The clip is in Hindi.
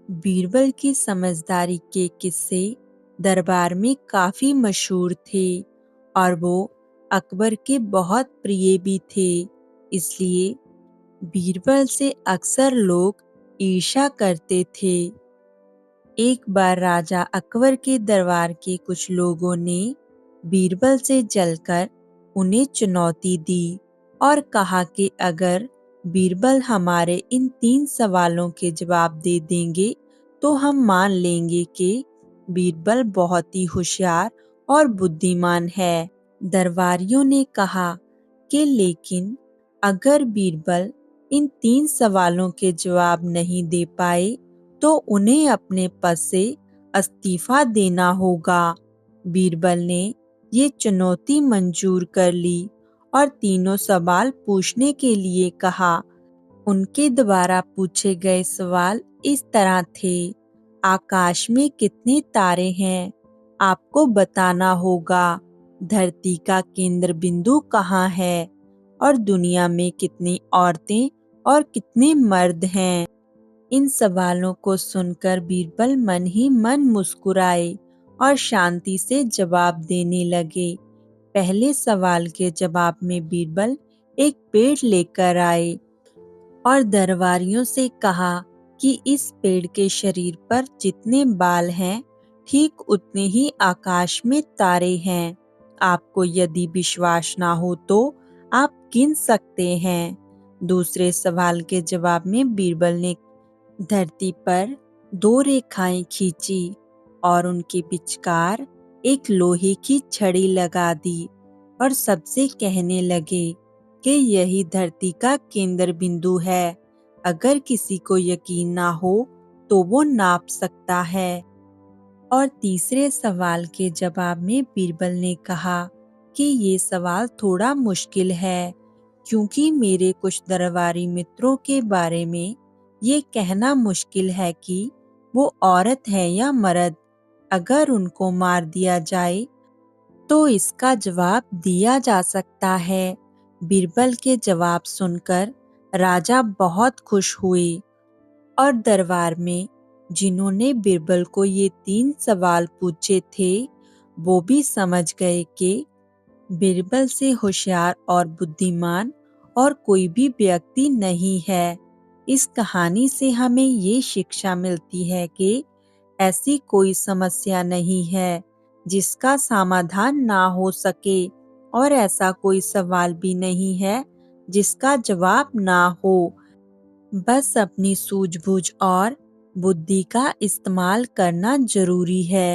बीरबल की समझदारी के किस्से दरबार में काफी मशहूर थे और वो अकबर के बहुत प्रिय भी थे। इसलिए बीरबल से अक्सर लोग ईर्ष्या करते थे। एक बार राजा अकबर के दरबार के कुछ लोगों ने बीरबल से जलकर उन्हें चुनौती दी और कहा कि अगर बीरबल हमारे इन 3 सवालों के जवाब दे देंगे तो हम मान लेंगे कि बीरबल बहुत ही होशियार और बुद्धिमान है। दरबारियों ने कहा कि लेकिन अगर बीरबल इन 3 सवालों के जवाब नहीं दे पाए तो उन्हें अपने पद से इस्तीफा देना होगा। बीरबल ने ये चुनौती मंजूर कर ली और तीनों सवाल पूछने के लिए कहा। उनके द्वारा पूछे गए सवाल इस तरह थे। आकाश में कितने तारे हैं? आपको बताना होगा। धरती का केंद्र बिंदु कहाँ है? और दुनिया में कितनी औरतें और कितने मर्द हैं? इन सवालों को सुनकर बीरबल मन ही मन मुस्कुराए और शांति से जवाब देने लगे। पहले सवाल के जवाब में बीरबल एक पेड़ लेकर आए और दरबारियों से कहा कि इस पेड़ के शरीर पर जितने बाल हैं, ठीक उतने ही आकाश में तारे हैं। आपको यदि विश्वास ना हो तो आप गिन सकते हैं। दूसरे सवाल के जवाब में बीरबल ने धरती पर 2 रेखाएं खींची और उनके विचकार एक लोहे की छड़ी लगा दी और सबसे कहने लगे कि यही धरती का केंद्र बिंदु है। अगर किसी को यकीन ना हो तो वो नाप सकता है। और तीसरे सवाल के जवाब में बीरबल ने कहा कि ये सवाल थोड़ा मुश्किल है, क्योंकि मेरे कुछ दरबारी मित्रों के बारे में ये कहना मुश्किल है कि वो औरत है या मर्द। अगर उनको मार दिया जाए तो इसका जवाब दिया जा सकता है। बीरबल के जवाब सुनकर राजा बहुत खुश हुए और दरबार में जिन्होंने बीरबल को ये 3 सवाल पूछे थे, वो भी समझ गए कि बीरबल से होशियार और बुद्धिमान और कोई भी व्यक्ति नहीं है। इस कहानी से हमें ये शिक्षा मिलती है कि ऐसी कोई समस्या नहीं है जिसका समाधान ना हो सके और ऐसा कोई सवाल भी नहीं है जिसका जवाब ना हो। बस अपनी सूझबूझ और बुद्धि का इस्तेमाल करना जरूरी है।